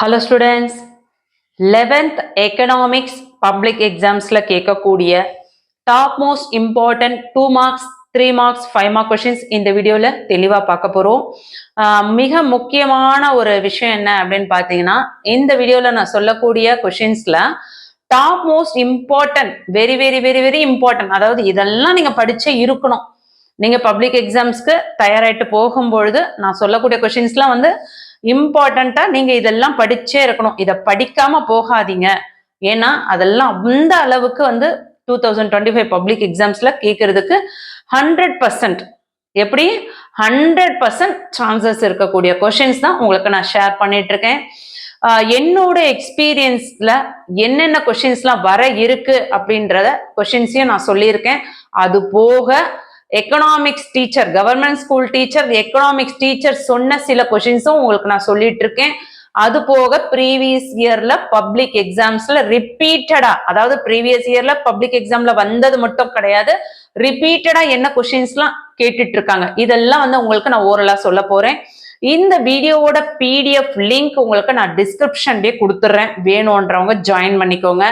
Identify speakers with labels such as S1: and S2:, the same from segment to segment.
S1: Hello students, 11th economics public exams la கேட்கக்கூடிய top most important 2 marks 3 marks 5 mark questions இந்த வீடியோல தெளிவா பார்க்க போறோம். மிக முக்கியமான ஒரு விஷயம் என்ன அப்படின்னு பார்த்தீங்கன்னா, இந்த வீடியோல நான் சொல்லக்கூடிய கொஷின்ஸ்ல top most important very important, அதாவது இதெல்லாம் நீங்க படிச்சே இருக்கணும். நீங்க பப்ளிக் எக்ஸாம்ஸ்க்கு தயாராயிட்டு போகும்பொழுது நான் சொல்லக்கூடிய கொஷின்ஸ்லாம் வந்து இம்பார்ட்டண்டா நீங்க இதெல்லாம் படிச்சே இருக்கணும். இதை படிக்காம போகாதீங்க. ஏன்னா அதெல்லாம் அந்த அளவுக்கு வந்து 2025 பப்ளிக் எக்ஸாம்ஸ்ல கேட்கறதுக்கு 100% எப்படி 100% சான்சஸ் இருக்கக்கூடிய கொஷின்ஸ் தான் உங்களுக்கு நான் ஷேர் பண்ணிட்டு இருக்கேன். என்னோட எக்ஸ்பீரியன்ஸ்ல என்னென்ன கொஷின்ஸ்லாம் வர இருக்கு அப்படின்றத கொஷின்ஸையும் நான் சொல்லியிருக்கேன். அது போக economics teacher, government school teacher, economics teacher சொன்ன சில கொஷின்ஸும் உங்களுக்கு நான் சொல்லிட்டு இருக்கேன். அது போக ப்ரீவியஸ் இயர்ல பப்ளிக் எக்ஸாம்ஸ்ல ரிப்பீட்டடா, அதாவது ப்ரீவியஸ் இயர்ல பப்ளிக் எக்ஸாம்ல வந்தது மட்டும் கிடையாது, ரிப்பீட்டடா என்ன கொஷின்ஸ்லாம் கேட்டுட்டு இருக்காங்க, இதெல்லாம் வந்து உங்களுக்கு நான் ஓரலா சொல்ல போறேன். இந்த வீடியோவோட பிடிஎஃப் லிங்க் உங்களுக்கு நான் டிஸ்கிரிப்ஷன்லயே கொடுத்துட்றேன், வேணும்ன்றவங்க ஜாயின் பண்ணிக்கோங்க.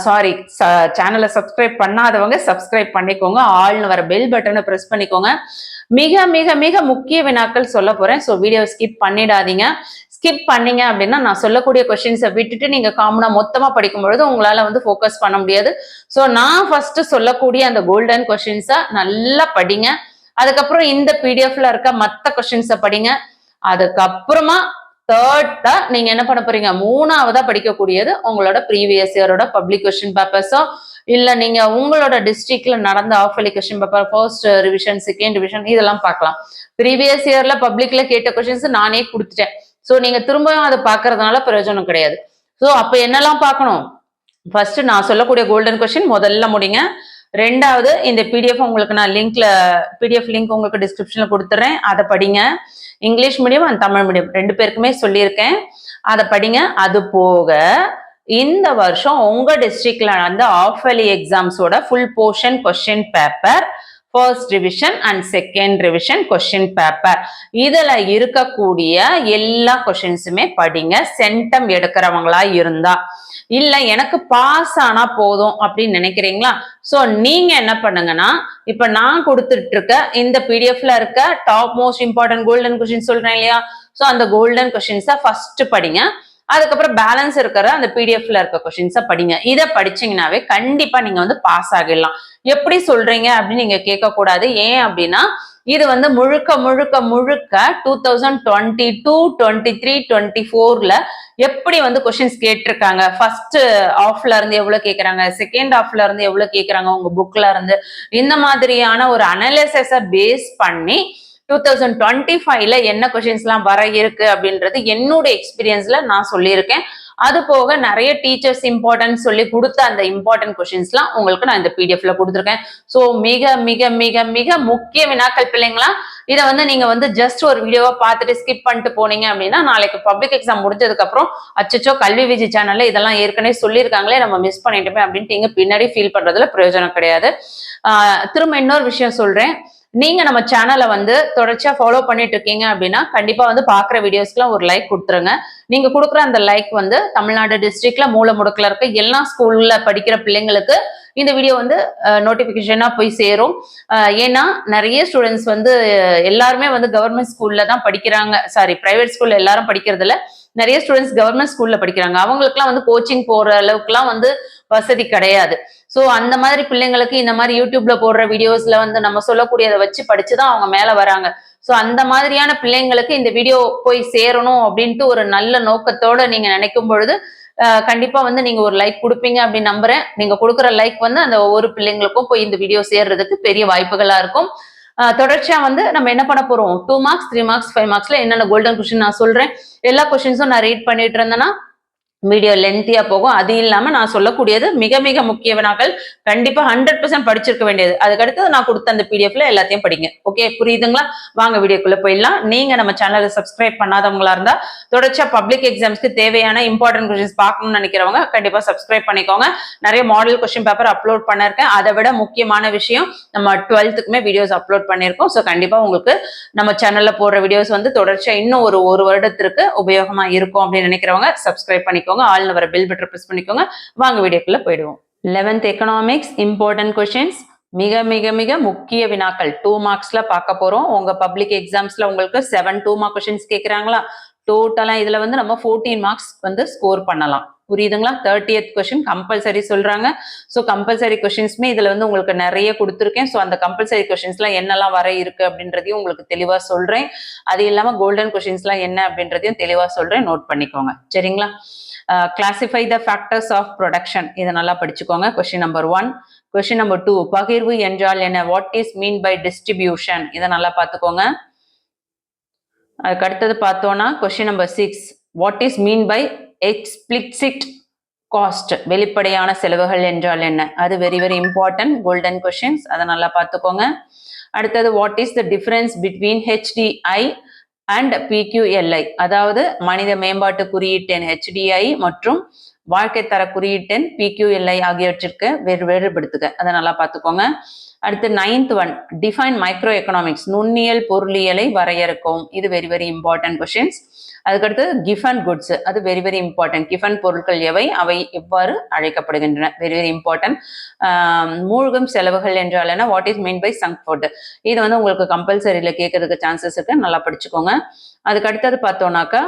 S1: சாரி, சேனலை சப்ஸ்கிரைப் பண்ணாதவங்க சப்ஸ்கிரைப் பண்ணிக்கோங்க, ஆல்னு வர பெல் பட்டனை ப்ரெஸ் பண்ணிக்கோங்க. மிக மிக மிக முக்கிய வினாக்கள் சொல்ல போறேன். ஸோ வீடியோ ஸ்கிப் பண்ணிடாதீங்க. ஸ்கிப் பண்ணீங்க அப்படின்னா நான் சொல்லக்கூடிய கொஸ்டின்ஸை விட்டுட்டு நீங்க காமனா மொத்தமா படிக்கும் பொழுது உங்களால வந்து ஃபோக்கஸ் பண்ண முடியாது. ஸோ நான் ஃபர்ஸ்ட் சொல்லக்கூடிய அந்த கோல்டன் கொஸ்டின்ஸை நல்லா படிங்க. அதுக்கப்புறம் இந்த பிடிஎஃப்ல இருக்க மற்ற கொஸ்டின்ஸை படிங்க. அதுக்கப்புறமா தேர்டா நீங்க என்ன பண்ண போறீங்க, மூணாவதா படிக்கக்கூடியது உங்களோட ப்ரீவியஸ் இயரோட பப்ளிக் கொஸ்டின் பேப்பர்ஸோ, இல்ல நீங்க உங்களோட டிஸ்ட்ரிக்ட்ல நடந்த half yearly question paper, first revision, second revision, இதெல்லாம் பார்க்கலாம். ப்ரீவியஸ் இயர்ல பப்ளிக்ல கேட்ட கொஸ்டின்ஸ் நானே கொடுத்துட்டேன். ஸோ நீங்க திரும்பவும் அதை பார்க்கறதுனால பிரயோஜனம் கிடையாது. ஸோ அப்ப என்னெல்லாம் பார்க்கணும், ஃபர்ஸ்ட் நான் சொல்லக்கூடிய கோல்டன் கொஸ்டின் முதல்ல முடிங்க. ரெண்டாவது இந்த பிடிஎஃப் உங்களுக்கு நான் பிடிஎஃப் லிங்க் உங்களுக்கு டிஸ்கிரிப்ஷன்ல கொடுத்துறேன், அதை படிங்க. English medium and Tamil medium ரெண்டு பேருக்குமே சொல்லியிருக்கேன், அதை படிங்க. அது போக இந்த வருஷம் உங்க டிஸ்ட்ரிக்ட்ல நடந்த ஆஃப் இயர்லி எக்ஸாம்ஸோட full portion question paper, first revision and second revision question paper, இதுல இருக்கக்கூடிய எல்லா கொஸ்டின்ஸுமே படிங்க. சென்டம் எடுக்கிறவங்களா இருந்தா, இல்ல எனக்கு பாஸ் ஆனா போதும் அப்படின்னு நினைக்கிறீங்களா, சோ நீங்க என்ன பண்ணுங்கன்னா, இப்ப நான் கொடுத்துட்டு இருக்க இந்த பிடிஎஃப்ல இருக்க top most important golden question சொல்றேன் இல்லையா, சோ அந்த கோல்டன் கொஸ்டின்ஸை ஃபர்ஸ்ட் படிங்க. அதுக்கப்புறம் பேலன்ஸ் இருக்கிற அந்த பிடிஎஃப்ல இருக்க கொஸ்டின்ஸை படிங்க. இதை படிச்சீங்கன்னாவே கண்டிப்பா நீங்க வந்து பாஸ் ஆகிடலாம். எப்படி சொல்றீங்க அப்படின்னு நீங்க கேட்க கூடாது. ஏன் அப்படின்னா இது வந்து முழுக்க 2022, 23, 24ல எப்படி வந்து கொஸ்டின்ஸ் கேட்டிருக்காங்க, ஃபர்ஸ்ட் ஆஃப்ல இருந்து எவ்வளவு கேட்கறாங்க, செகண்ட் ஆஃப்ல இருந்து எவ்வளவு கேட்கறாங்க உங்க புக்ல இருந்து, இந்த மாதிரியான ஒரு அனாலிசிஸை பேஸ் பண்ணி 2025ல என்ன கொஸ்டின்ஸ் எல்லாம் வர இருக்கு அப்படின்றது என்னோட எக்ஸ்பீரியன்ஸ்ல நான் சொல்லியிருக்கேன். அது போக நிறைய டீச்சர்ஸ் இம்பார்ட்டன்ட் சொல்லி கொடுத்த அந்த இம்பார்ட்டன்ட் கொஸ்டின்ஸ்லாம் உங்களுக்கு நான் இந்த பிடிஎஃப்ல கொடுத்துருக்கேன். ஸோ மிக மிக மிக மிக முக்கிய வினாக்கள் பிள்ளைங்களா. இதை வந்து நீங்க வந்து ஜஸ்ட் ஒரு வீடியோவை பார்த்துட்டு ஸ்கிப் பண்ணிட்டு போனீங்க அப்படின்னா நாளைக்கு பப்ளிக் எக்ஸாம் முடிஞ்சதுக்கு அப்புறம் அச்சச்சோ கல்வி விஜி சேனல்ல இதெல்லாம் ஏற்கனவே சொல்லியிருக்காங்களே நம்ம மிஸ் பண்ணிட்டோமே அப்படின்ட்டு இங்க பின்னாடி ஃபீல் பண்றதுல பிரயோஜனம் கிடையாது. திரும்ப இன்னொரு விஷயம் சொல்றேன், நீங்க நம்ம சேனலை வந்து தொடர்ச்சியா ஃபாலோ பண்ணிட்டு இருக்கீங்க அப்படின்னா கண்டிப்பா வந்து பாக்குற வீடியோஸ்க்குலாம் ஒரு லைக் கொடுத்துருங்க. நீங்க கொடுக்குற அந்த லைக் வந்து தமிழ்நாடு டிஸ்ட்ரிக்ட்ல மூல முடுக்குல இருக்க எல்லா ஸ்கூல்ல படிக்கிற பிள்ளைங்களுக்கு இந்த வீடியோ வந்து நோட்டிபிகேஷனா போய் சேரும். ஏன்னா நிறைய ஸ்டூடெண்ட்ஸ் வந்து எல்லாருமே வந்து கவர்மெண்ட் ஸ்கூல்ல தான் படிக்கிறாங்க, சாரி பிரைவேட் ஸ்கூல்ல எல்லாரும் படிக்கிறதுல நிறைய ஸ்டூடெண்ட்ஸ் கவர்மெண்ட் ஸ்கூல்ல படிக்கிறாங்க. அவங்களுக்குலாம் வந்து கோச்சிங் போற அளவுக்குலாம் வந்து வசதி கிடையாது. ஸோ அந்த மாதிரி பிள்ளைங்களுக்கு இந்த மாதிரி யூடியூப்ல போடுற வீடியோஸ்ல வந்து நம்ம சொல்லக்கூடியதை வச்சு படிச்சுதான் அவங்க மேல வராங்க. ஸோ அந்த மாதிரியான பிள்ளைங்களுக்கு இந்த வீடியோ போய் சேரணும் அப்படின்ட்டு ஒரு நல்ல நோக்கத்தோட நீங்க நினைக்கும் பொழுது கண்டிப்பா வந்து நீங்க ஒரு லைக் கொடுப்பீங்க அப்படின்னு நம்புறேன். நீங்க கொடுக்குற லைக் வந்து அந்த ஒவ்வொரு பிள்ளைங்களுக்கும் போய் இந்த வீடியோ சேர்றதுக்கு பெரிய வாய்ப்புகளா இருக்கும். தொடர்ச்சியா வந்து நம்ம என்ன பண்ண போறோம், 2 மார்க்ஸ் 3 மார்க்ஸ் 5 மார்க்ஸ்ல என்னென்ன கோல்டன் கொஸ்டின் நான் சொல்றேன், எல்லா கொஸ்டின்ஸும் நான் ரீட் பண்ணிட்டு இருந்தேன்னா வீடியோ லென்த்தியா போகும். அது இல்லாம நான் சொல்லக்கூடியது மிக மிக முக்கிய வினாக்கள். கண்டிப்பா 100% படிச்சிருக்க வேண்டியது. அதுக்கடுத்து நான் கொடுத்த அந்த பிடிஎஃப்ல எல்லாத்தையும் படிங்க. ஓகே, புரியுதுங்களா? வாங்க வீடியோக்குள்ள போயிடலாம். நீங்க நம்ம சேனலை சப்ஸ்கிரைப் பண்ணாதவங்களா இருந்தா தொடர்ச்சியா பப்ளிக் எக்ஸாம்ஸ்க்கு தேவையான இம்பார்ட்டன்ட் கொஸ்டின்ஸ் பார்க்கணும்னு நினைக்கிறவங்க கண்டிப்பா சப்ஸ்கிரைப் பண்ணிக்கோங்க. நிறைய மாடல் கொஸ்டின் பேப்பர் அப்லோட் பண்ணிருக்கேன். அதை விட முக்கியமான விஷயம் நம்ம 12க்குமே வீடியோஸ் அப்லோட் பண்ணியிருக்கோம். ஸோ கண்டிப்பா உங்களுக்கு நம்ம சேனல்ல போடுற வீடியோஸ் வந்து தொடர்ச்சியா இன்னும் ஒரு வருடத்திற்கு உபயோகமா இருக்கும் அப்படின்னு நினைக்கிறவங்க சப்ஸ்கிரைப் பண்ணிக்கோங்க. ஆல் வர பெல் பட்டன் பிரஸ் பண்ணிக்கோங்க. வாங்க வீடியோக்குள்ள போயிடுவோம். 11th எக்கனாமிக்ஸ் இம்பார்ட்டன்ட் கொஸ்டின்ஸ், மிக மிக மிக முக்கிய வினாக்கள் 2 மார்க்ஸ்ல பார்க்க போறோம். உங்க பப்ளிக் எக்ஸாம்ஸ்ல உங்களுக்கு 7 2 மார்க் கொஸ்டின்ஸ் கேட்கறாங்களா? டோட்டலா இதுல வந்து நம்ம 14 மார்க்ஸ் வந்து ஸ்கோர் பண்ணலாம். புரியுதுங்களா? 30th கொஸ்டின் கம்பல்சரி சொல்றாங்க. ஸோ கம்பல்சரி கொஸ்டின்ஸ்மே இதுல வந்து உங்களுக்கு நிறைய கொடுத்துருக்கேன். ஸோ அந்த கம்பல்சரி கொஸ்டின்ஸ்ல என்னெல்லாம் வர இருக்கு அப்படின்றதையும் உங்களுக்கு தெளிவா சொல்றேன். அது இல்லாம கோல்டன் கொஸ்டின்ஸ்லாம் என்ன அப்படின்றதையும் தெளிவா சொல்றேன். நோட் பண்ணிக்கோங்க. சரிங்களா? Classify the factors of production, இதை நல்லா படிச்சுக்கோங்க. Question number 1. கொஸ்டின் நம்பர் 2, பகிர்வு என்றால் என்ன? What is mean by distribution? இதை நல்லா பார்த்துக்கோங்க. அதுக்கு அடுத்தது பார்த்தோம்னா question number 6, what is mean by explicit cost? வெளிப்படையான செலவுகள் என்றால் என்ன? அது very very important golden questions, அதை நல்லா பார்த்துக்கோங்க. அடுத்தது what is the difference between HDI and PQLI, அதாவது மனித மேம்பாட்டு குறியீட்டெண் HDI மற்றும் வாழ்க்கை தர குறியீட்டெண் PQLI ஆகியவற்றிற்கு வேறுபடுத்துக, அதை நல்லா பார்த்துக்கோங்க. அடுத்து 9th one, define micro economics, நுண்ணியல் பொருளியலை வரையறுக்கவும். இது வெரி வெரி இம்பார்ட்டன்ட் கொஸ்டின்ஸ். அதுக்கடுத்து கிஃபன் குட்ஸ், அது வெரி வெரி இம்பார்ட்டன்ட். கிஃபன் பொருட்கள் எவை, அவை எவ்வாறு அழைக்கப்படுகின்றன? Very very important. மூழ்கும் செலவுகள் என்றால் என்ன? What is mean by sunk food? இது வந்து உங்களுக்கு கம்பல்சரியில கேட்கறதுக்கு சான்சஸ் இருக்கு, நல்லா படிச்சுக்கோங்க. அதுக்கு அடுத்தது பார்த்தோம்னாக்கா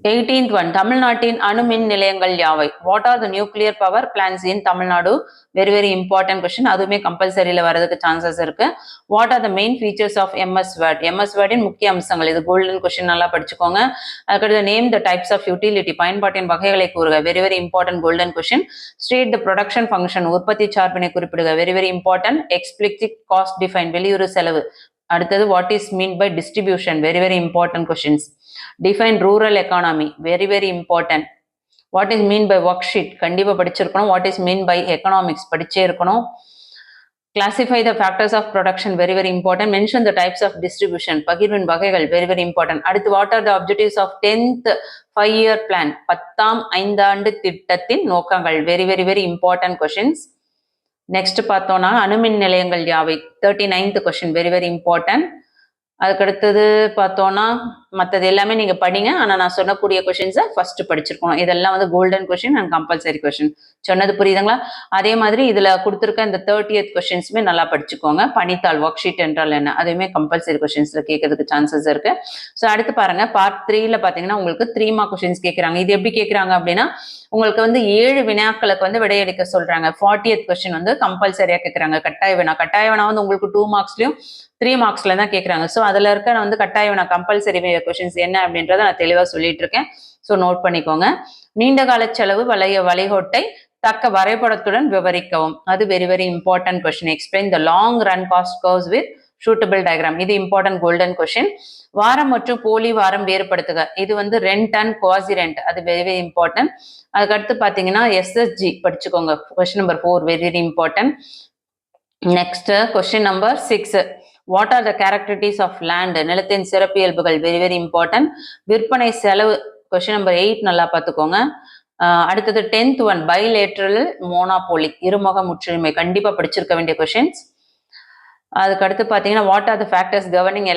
S1: 18th ஒன், தமிழ்நாட்டின் அணுமின் நிலையங்கள் யாவை? What are the nuclear power plans in Tamil Nadu? Very very important question, அதுவுமே கம்பல்சரியில வரதுக்கு சான்சஸ் இருக்கு. What are the main features of MS word? MS வேர்டின் முக்கிய அம்சங்கள், இது கோல்டன் கொஸ்டின், நல்லா படிச்சுக்கோங்க. அதுக்கடுத்து name the types of utility, பயன்பாட்டின் வகைகளை கூறுக. Very very important golden question. State the production function, உற்பத்தி சார்பினை குறிப்பிடுக. Very very important. Explicit cost define, வெளியுறு செலவு. அடுத்தது what is mean by distribution? Very very important questions. Define rural economy, very very important. What is mean by worksheet? கண்டிப்பா படிச்சிருக்கணும். What is mean by economics? படிச்சே இருக்கணும். Classify the factors of production, very very important. Mention the types of distribution, பகிர்வின் வகைகள், very very important. அடுத்து what are the objectives of 10th 5-year plan, 10ஆம் ஐந்தாண்டு திட்டத்தின் நோக்கங்கள்? Very very very important questions. Next பார்த்தோம்னா அணுமின் நிலையங்கள் யாவை? 39th question, very very important. அதுக்கடுத்தது பார்த்தோம்னா மற்றது எல்லாமே நீங்க படிங்க, ஆனா நான் சொன்னக்கூடிய கொஸ்டின்ஸை ஃபர்ஸ்ட் படிச்சிருக்கணும். இதெல்லாம் வந்து golden question and compulsory question. சொன்னது புரியுதுங்களா? அதே மாதிரி இதுல கொடுத்துருக்க இந்த 30th கொஸ்டின்ஸுமே நல்லா படிச்சுக்கோங்க. பணித்தாள் ஒர்க் ஷீட் என்றால் என்ன? அதுவுமே கம்பல்சரி கொஸ்டின்ஸ்ல கேட்கறதுக்கு சான்சஸ் இருக்கு. ஸோ அடுத்து பாருங்க, பார்ட் 3ல பாத்தீங்கன்னா உங்களுக்கு 3 மார்க் கொஸ்டின்ஸ் கேட்கறாங்க. இது எப்படி கேட்கறாங்க அப்படின்னா, உங்களுக்கு வந்து 7 வினாக்களுக்கு வந்து விடையளிக்க சொல்றாங்க. 40th கொஸ்டின் வந்து கம்பல்சரியா கேட்கறாங்க, கட்டாய வினா. கட்டாய வினா வந்து உங்களுக்கு 2 மார்க்ஸ்லயும் 3 மார்க்ஸ்ல தான் கேட்கறாங்க. ஸோ அதுல இருக்க வந்து கட்டாய வினா கம்பல்சரி கொஸ்டின்ஸ் என்ன அப்படின்றத நான் தெளிவா சொல்லிட்டு இருக்கேன். ஸோ நோட் பண்ணிக்கோங்க. நீண்ட கால செலவு வளைகோட்டை தக்க வரைபடத்துடன் விவரிக்கவும். அது very very important question. Explain the long run cost curves with suitable diagram, இது இம்பார்ட்டன்ட் கோல்டன் கொஸ்டின். வாரம் மற்றும் போலி வாரம் வேறுபடுத்துக, இது வந்து ரெண்ட் அண்ட் குவாசி ரெண்ட், அது வெரி வெரி இம்பார்ட்டன்ட். அதுக்கடுத்து பாத்தீங்கன்னா SSG படிச்சுக்கோங்க. Question number 4 very very important. Next question number 6, what are the characteristics of land? நிலத்தின் சிறப்பியல்புகள், வெரி வெரி இம்பார்ட்டன்ட். விற்பனை செலவு, கொஸ்டின் நம்பர் 8 நல்லா பார்த்துக்கோங்க. அடுத்தது 10th ஒன், பைலேட்ரல் மோனோபோலி, இருமுக முற்றுரிமை, கண்டிப்பா படிச்சிருக்க வேண்டிய கொஸ்டின்ஸ். அதுக்கு அடுத்து பாத்தீங்கன்னா what are the factors governing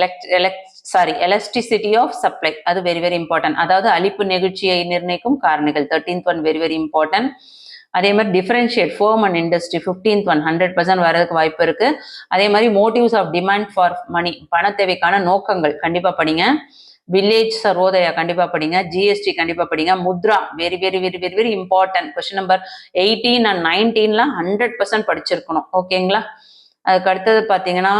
S1: electricity of supply, அது வெரி வெரி இம்பார்ட்டன்ட். அதாவது அளிப்பு நெகிழ்ச்சியை நிர்ணயிக்கும் காரணிகள். 13th one very very important. அதே மாதிரி differentiate firm and industry, 15th one 100% வரதுக்கு வாய்ப்பு இருக்கு. அதே மாதிரி motives of demand for money, பண தேவைக்கான நோக்கங்கள், கண்டிப்பா படிங்க. வில்லேஜ் சர்வோதயா கண்டிப்பா படிங்க. GST கண்டிப்பா படிங்க. Mudra very very very very very important. Question number 18 and 19ல 100% படிச்சிருக்கணும். ஓகேங்களா? அதுக்கு அடுத்தது பாத்தீங்கன்னா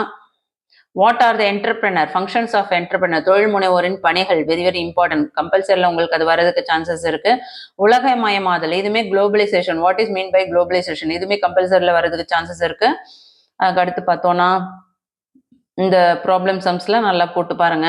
S1: what are the entrepreneur functions of entrepreneur, தொழில் முனைவோரின் பணிகள், வெரி வெரி இம்பார்ட்டன்ட். கம்பல்சரியில் உங்களுக்கு அது வரதுக்கு சான்சஸ் இருக்கு. உலகமயமாதல், இதுவுமே globalisation, what is mean by globalisation, இதுவுமே கம்பல்சரியில் வரதுக்கு சான்சஸ் இருக்கு. அதுக்கு அடுத்து பார்த்தோம்னா இந்த ப்ராப்ளம் சம்ஸ்ல நல்லா போட்டு பாருங்க.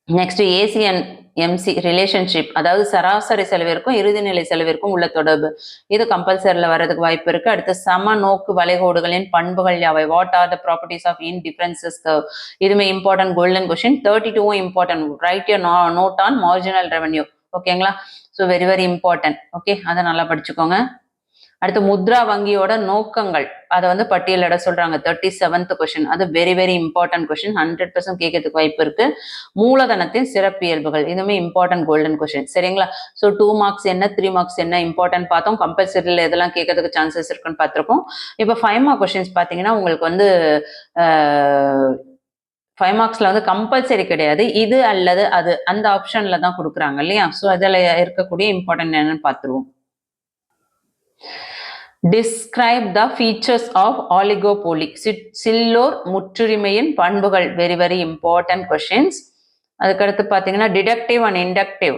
S1: நெக்ஸ்ட் ஏசியன் எம்சி ரிலேஷன்ஷிப், அதாவது சராசரி செலவிற்கும் இறுதிநிலை செலவிற்கும் உள்ள தொடர்பு, இது கம்பல்சரியில் வர்றதுக்கு வாய்ப்பு இருக்கு. அடுத்து சம நோக்கு வளைகோடுகளின் பண்புகள் யாவை, what are the properties of indifferences curve, இதுமே important golden question. 32 important, write your note on marginal revenue. ஓகேங்களா? So very very important. Okay, அதை நல்லா படிச்சுக்கோங்க. அடுத்து முத்ரா வங்கியோட நோக்கங்கள், அதை வந்து பட்டியலிட சொல்றாங்க. 37th கொஸ்டின், அது வெரி வெரி இம்பார்ட்டன்ட் கொஸ்டின், 100% கேட்கறதுக்கு வாய்ப்பு இருக்கு. மூலதனத்தின் சிறப்பியல்புகள், இதுவுமே இம்பார்ட்டன்ட் கோல்டன் கொஸ்டின். சரிங்களா? ஸோ 2 மார்க்ஸ் என்ன, 3 மார்க்ஸ் என்ன இம்பார்ட்டன்ட் பார்த்தோம். கம்பல்சரியில் எதெல்லாம் கேட்கறதுக்கு சான்சஸ் இருக்குன்னு பார்த்துருக்கோம். இப்போ 5 மார்க் கொஸ்டின்ஸ் பார்த்தீங்கன்னா உங்களுக்கு வந்து 5 மார்க்ஸ்ல வந்து கம்பல்சரி கிடையாது, இது அல்லது அது அந்த ஆப்ஷன்ல தான் கொடுக்குறாங்க இல்லையா? ஸோ அதில் இருக்கக்கூடிய இம்பார்ட்டன்ட் என்னன்னு பார்த்துருவோம். Describe the features of oligopoly. சில்லோர் முற்றுரிமையின் பண்புகள், வெரி வெரி இம்பார்ட்டன்ட் கொஸ்டின்ஸ். அதுக்கடுத்து பார்த்தீங்கன்னா deductive and inductive,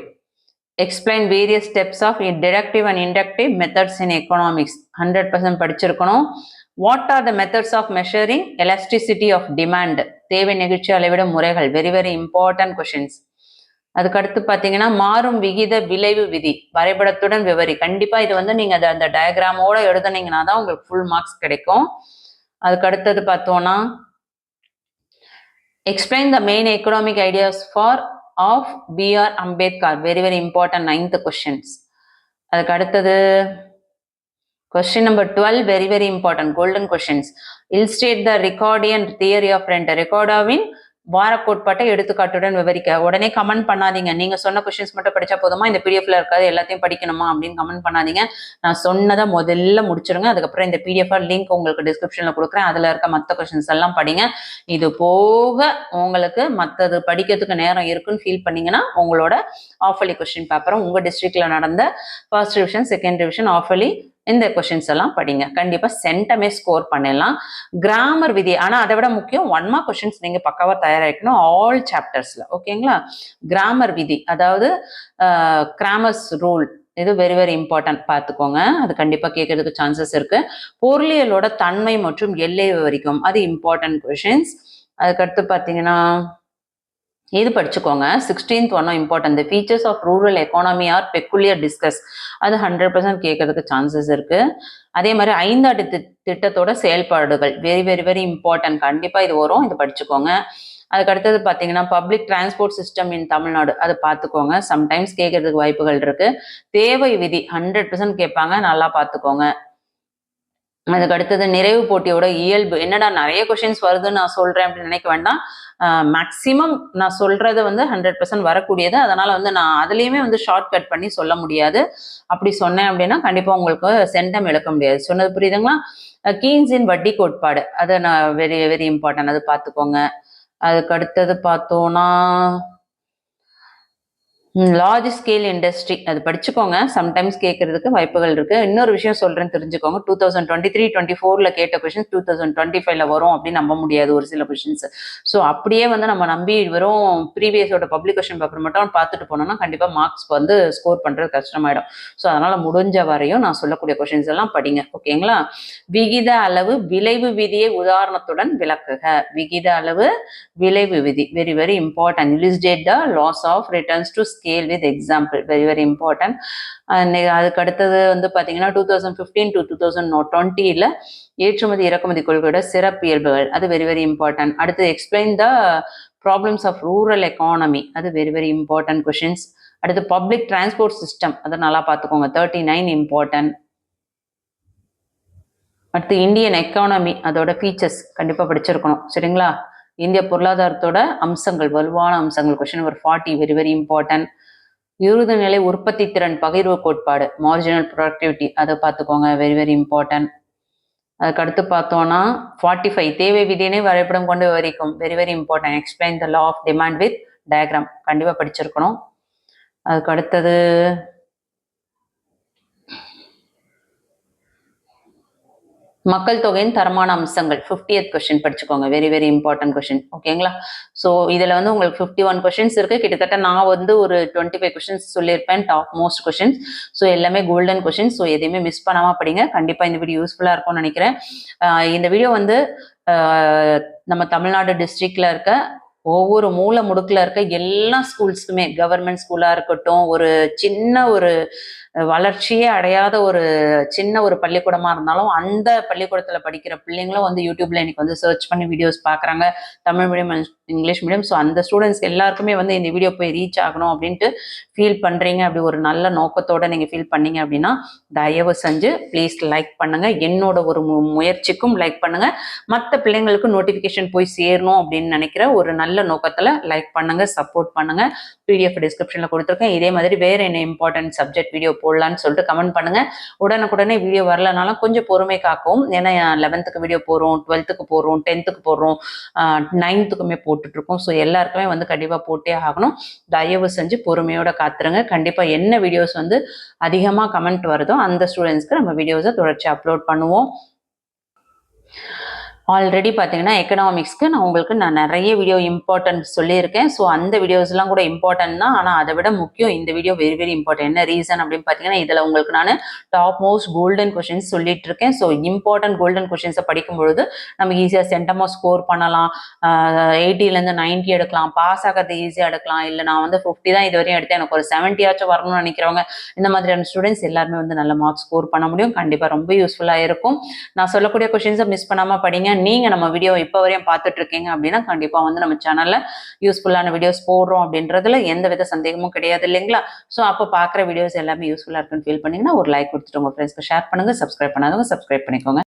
S1: explain various steps of deductive and inductive methods in economics, 100% படிச்சிருக்கணும். What are the methods of measuring elasticity of demand, தேவை நெகிழ்ச்சி அளவிடும் முறைகள், very very important questions. அதுக்கடுத்து பார்த்தீங்கன்னா மாறும் விகித விளைவு விதி, வரைபடத்துடன் விவரி, கண்டிப்பா இது வந்து நீங்க அந்த டயக்ராமோட எழுதுனீங்கன்னா தான் உங்களுக்கு ஃபுல் மார்க்ஸ் கிடைக்கும். அதுக்கு அடுத்தது பார்த்தோம்னா explain the main economic ideas of B.R. Ambedkar, very very important 9th questions. அதுக்கு அடுத்தது question number 12, very very important golden questions. Illustrate the Ricardian theory of rent, ரெக்கார்டாவின் வார கோட்பாட்டை எடுத்துக்காட்டுடன் விவரிக்க. உடனே கமெண்ட் பண்ணாதீங்க, நீங்க சொன்ன கொஸ்டின்ஸ் மட்டும் படிச்சா போதுமா, இந்த பிடிஎஃப்ல இருக்காது எல்லாத்தையும் படிக்கணுமா அப்படின்னு கமெண்ட் பண்ணாதீங்க. நான் சொன்னதை முதல்ல முடிச்சிருங்க. அதுக்கப்புறம் இந்த பிடிஎஃப் லிங்க் உங்களுக்கு டிஸ்கிரிப்ஷன்ல கொடுக்குறேன், அதுல இருக்க மற்ற கொஸ்டின்ஸ் எல்லாம் படிங்க. இது போக உங்களுக்கு மற்றது படிக்கிறதுக்கு நேரம் இருக்குன்னு ஃபீல் பண்ணீங்கன்னா உங்களோட ஆஃபலி கொஸ்டின் பேப்பரும் உங்க டிஸ்ட்ரிக்ட்ல நடந்த first division, second division, half yearly இந்த கொஸ்டின்ஸ் எல்லாம் படிங்க. கண்டிப்பா சென்டமே ஸ்கோர் பண்ணிடலாம். கிராமர் விதி, ஆனா அதை விட முக்கியம் 1 மார்க் கொஸ்டின்ஸ் நீங்க பக்காவா தயாராகிக்கணும் ஆல் சாப்டர்ஸ்ல. ஓகேங்களா? கிராமர் விதி, அதாவது கிராமர்ஸ் ரூல், இது வெரி வெரி இம்பார்ட்டன்ட், பார்த்துக்கோங்க. அது கண்டிப்பா கேட்கறதுக்கு சான்சஸ் இருக்கு. பொருளியலோட தன்மை மற்றும் எல்லை விவரிக்கும், அது இம்பார்ட்டன்ட் கொஸ்டின்ஸ். அதுக்கடுத்து பார்த்தீங்கன்னா இது படிச்சுக்கோங்க. 16th ஒன்னும் important, the features of rural economy are peculiar discuss, அது 100% கேட்கறதுக்கு சான்சஸ் இருக்கு. அதே மாதிரி 5ஆண்டு திட்டத்தோட செயல்பாடுகள், வெரி வெரி வெரி இம்பார்ட்டன்ட், கண்டிப்பா இது வரும், இது படிச்சுக்கோங்க. அதுக்கு அடுத்தது பார்த்தீங்கன்னா பப்ளிக் டிரான்ஸ்போர்ட் சிஸ்டம் இன் தமிழ்நாடு, அது பார்த்துக்கோங்க, சம்டைம்ஸ் கேட்கறதுக்கு வாய்ப்புகள் இருக்கு. தேவை விதி 100% கேட்பாங்க, நல்லா பார்த்துக்கோங்க. அதுக்கு அடுத்தது நிறைவு போட்டியோட இயல்பு, என்னடா நிறைய கொஸ்டின்ஸ் வருதுன்னு நான் சொல்றேன் அப்படின்னு நினைக்க வேண்டாம். மேக்சிமம் நான் சொல்றது வந்து 100% வரக்கூடியது, அதனால வந்து நான் அதுலேயுமே வந்து ஷார்ட் கட் பண்ணி சொல்ல முடியாது. அப்படி சொன்னேன் அப்படின்னா கண்டிப்பா உங்களுக்கு சென்டம் இழக்க முடியாது. சொன்னது புரியுதுங்களா? கீன்ஸின் வட்டி கோட்பாடு, அது நான் வெரி வெரி இம்பார்ட்டன்ட், அது பார்த்துக்கோங்க. அதுக்கு அடுத்தது பார்த்தோம்னா லார்ஜ் ஸ்கேல் இண்டஸ்ட்ரி, அது படிச்சுக்கோங்க, சம்டைம்ஸ் கேட்கறதுக்கு வாய்ப்புகள் இருக்கு. இன்னொரு விஷயம் சொல்றேன் தெரிஞ்சுக்கோங்க, 2023-24 கேட்ட கொஸ்டின்ஸ் 2025 வரும் அப்படின்னு நம்ப முடியாது ஒரு சில கொஸ்டின்ஸ். ஸோ அப்படியே வந்து நம்ம நம்பி வெறும் ப்ரீவியஸோட பப்ளிக் கொஸ்டின் பேப்பர் மட்டும் பார்த்துட்டு போனோம்னா கண்டிப்பா மார்க்ஸ் வந்து ஸ்கோர் பண்றது கஷ்டமாயிடும். ஸோ அதனால முடிஞ்ச வரையும் நான் சொல்லக்கூடிய கொஸ்டின்ஸ் எல்லாம் படிங்க. ஓகேங்களா? விகித அளவு விளைவு விதியை உதாரணத்துடன் விளக்குக, விகித அளவு விளைவு விதி, very very important. Illustrate the laws of returns to scale with example, very very important. அதுக்கு அடுத்தது வந்து பார்த்தீங்கன்னா 2015 to 2020 ஏற்றுமதி இறக்குமதி கொள்கையோட சிறப்பியல்புகள், அது வெரி வெரி இம்பார்ட்டன்ட். அடுத்து explain the problems of rural economy, அது வெரி வெரி இம்பார்ட்டன்ட் கொஸ்டின்ஸ். அடுத்து பப்ளிக் டிரான்ஸ்போர்ட் சிஸ்டம், அதை நல்லா பார்த்துக்கோங்க, 39 இம்பார்ட்டன்ட். அடுத்து இந்தியன் எக்கானமி, அதோட ஃபீச்சர்ஸ் கண்டிப்பாக படிச்சிருக்கணும். சரிங்களா? இந்திய பொருளாதாரத்தோட அம்சங்கள், வலுவான அம்சங்கள், question number 40, very very important. இறுதிநிலை உற்பத்தி திறன் பகிர்வு கோட்பாடு, மார்ஜினல் ப்ரொடக்டிவிட்டி, அதை பார்த்துக்கோங்க, வெரி வெரி இம்பார்ட்டன்ட். அதுக்கு அடுத்து பார்த்தோம்னா 45 தேவை விதியினை வரைபடம் கொண்டு விவரிக்கும், very very important. Explain the law of demand with diagram, கண்டிப்பாக படிச்சிருக்கணும். அதுக்கு அடுத்தது மக்கள் தொகையின் தரமான அம்சங்கள், 50th கொஸ்டின் படிச்சுக்கோங்க, வெரி வெரி இம்பார்ட்டன்ட் கொஸ்டின். ஓகேங்களா? ஸோ இதில் வந்து உங்களுக்கு 51 கொஸ்டின்ஸ் இருக்கு. கிட்டத்தட்ட நான் வந்து ஒரு 25 கொஸ்டின்ஸ் சொல்லியிருப்பேன், டாப் மோஸ்ட் கொஸ்டின்ஸ். ஸோ எல்லாமே கோல்டன் கொஸ்டின்ஸ். ஸோ எதையுமே மிஸ் பண்ணாமல் படிங்க. கண்டிப்பாக இந்த வீடியோ யூஸ்ஃபுல்லாக இருக்கும்னு நினைக்கிறேன். இந்த வீடியோ வந்து நம்ம தமிழ்நாடு டிஸ்ட்ரிக்ட்ல இருக்க ஒவ்வொரு மூலை முடுக்குல இருக்க எல்லா ஸ்கூல்ஸ்க்குமே, கவர்மெண்ட் ஸ்கூலா இருக்கட்டும், ஒரு சின்ன ஒரு வளர்ச்சியே அடையாத ஒரு சின்ன ஒரு பள்ளிக்கூடமா இருந்தாலும் அந்த பள்ளிக்கூடத்துல படிக்கிற பிள்ளைங்களும் வந்து யூடியூப்ல இன்னைக்கு வந்து சர்ச் பண்ணி வீடியோஸ் பார்க்குறாங்க. Tamil medium, English medium. So அந்த ஸ்டூடெண்ட்ஸ் எல்லாருக்குமே வந்து இந்த வீடியோ போய் ரீச் ஆகணும் அப்படின்ட்டு ஃபீல் பண்றீங்க. அப்படி ஒரு நல்ல நோக்கத்தோட நீங்க ஃபீல் பண்ணீங்க அப்படின்னா தயவு செஞ்சு ப்ளீஸ் லைக் பண்ணுங்க. என்னோட ஒரு முயற்சிக்கும் லைக் பண்ணுங்க. மற்ற பிள்ளைங்களுக்கு நோட்டிஃபிகேஷன் போய் சேரணும் அப்படின்னு நினைக்கிற ஒரு நல்ல நோக்கத்துல லைக் பண்ணுங்க, சப்போர்ட் பண்ணுங்க. பிடிஎஃப் டிஸ்கிரிப்ஷன்ல கொடுத்துருக்கேன். இதே மாதிரி வேற என்ன இம்பார்ட்டன்ட் சப்ஜெக்ட் வீடியோ போடலான்னு சொல்லிட்டு கமெண்ட் பண்ணுங்க. உடனுக்குடனே வீடியோ வரலனாலும் கொஞ்சம் பொறுமை காக்கவும். ஏன்னா 11th வீடியோ போடுறோம், 12th போடுறோம், 10th போடுறோம், 9th போட்டுட்டு இருக்கோம். ஸோ எல்லாருக்குமே வந்து கண்டிப்பா போட்டே ஆகணும். தயவு செஞ்சு பொறுமையோட காத்துருங்க. கண்டிப்பா என்ன வீடியோஸ் வந்து அதிகமா கமெண்ட் வருதோ அந்த ஸ்டூடெண்ட்ஸ்க்கு நம்ம வீடியோஸை தொடர்ச்சி அப்லோட் பண்ணுவோம். ஆல்ரெடி பார்த்தீங்கன்னா எக்கனாமிக்ஸ்க்கு நான் நிறைய வீடியோ இம்பார்ட்டன்ட் சொல்லியிருக்கேன். ஸோ அந்த வீடியோஸ்லாம் கூட இம்பார்ட்டன்ட் தான். ஆனால் அதை விட முக்கியம் இந்த வீடியோ வெரி வெரி இம்பார்ட்டன்ட். என்ன ரீசன் அப்படின்னு பார்த்தீங்கன்னா இதில் உங்களுக்கு நான் டாப் மோஸ்ட் கோல்டன் கொஷின்ஸ் சொல்லிட்டு இருக்கேன். ஸோ இம்பார்ட்டன்ட் கோல்டன் கொஷின்ஸை படிக்கும்பொழுது நம்ம ஈஸியாக சென்டமாக ஸ்கோர் பண்ணலாம். 80லேருந்து 90 எடுக்கலாம், பாஸ் ஆகிறது ஈஸியாக எடுக்கலாம். இல்லை நான் வந்து 50 தான் இது வரையும் எடுத்தேன், எனக்கு ஒரு 70 ஆச்சும் வரணும்னு நினைக்கிறவங்க, இந்த மாதிரியான ஸ்டூடெண்ட்ஸ் எல்லாருமே வந்து நல்ல மார்க்ஸ் ஸ்கோர் பண்ண முடியும். கண்டிப்பாக ரொம்ப யூஸ்ஃபுல்லாக இருக்கும். நான் சொல்லக்கூடிய கொஷின்ஸை மிஸ் பண்ணாமல் படிங்க. நீங்க நம்ம வீடியோ இப்போ வரையும் பார்த்துட்டு இருக்கீங்க அப்படின்னா கண்டிப்பா வந்து நம்ம சேனல்ல யூஸ்ஃபுல்லான வீடியோஸ் போடுறோம் அப்படின்றதுல எந்த வித சந்தேகமும் கிடையாது இல்லைங்களா? ஸோ அப்போ பார்க்குற வீடியோஸ் எல்லாமே யூஸ்ஃபுல்லா இருக்குன்னு ஃபீல் பண்ணீங்கன்னா ஒரு லைக் கொடுத்துட்டு உங்க ஃப்ரெண்ட்ஸ்க்கு ஷேர் பண்ணுங்க. சப்ஸ்கிரைப் பண்ணாதவங்க சப்ஸ்கிரைப் பண்ணிக்கோங்க.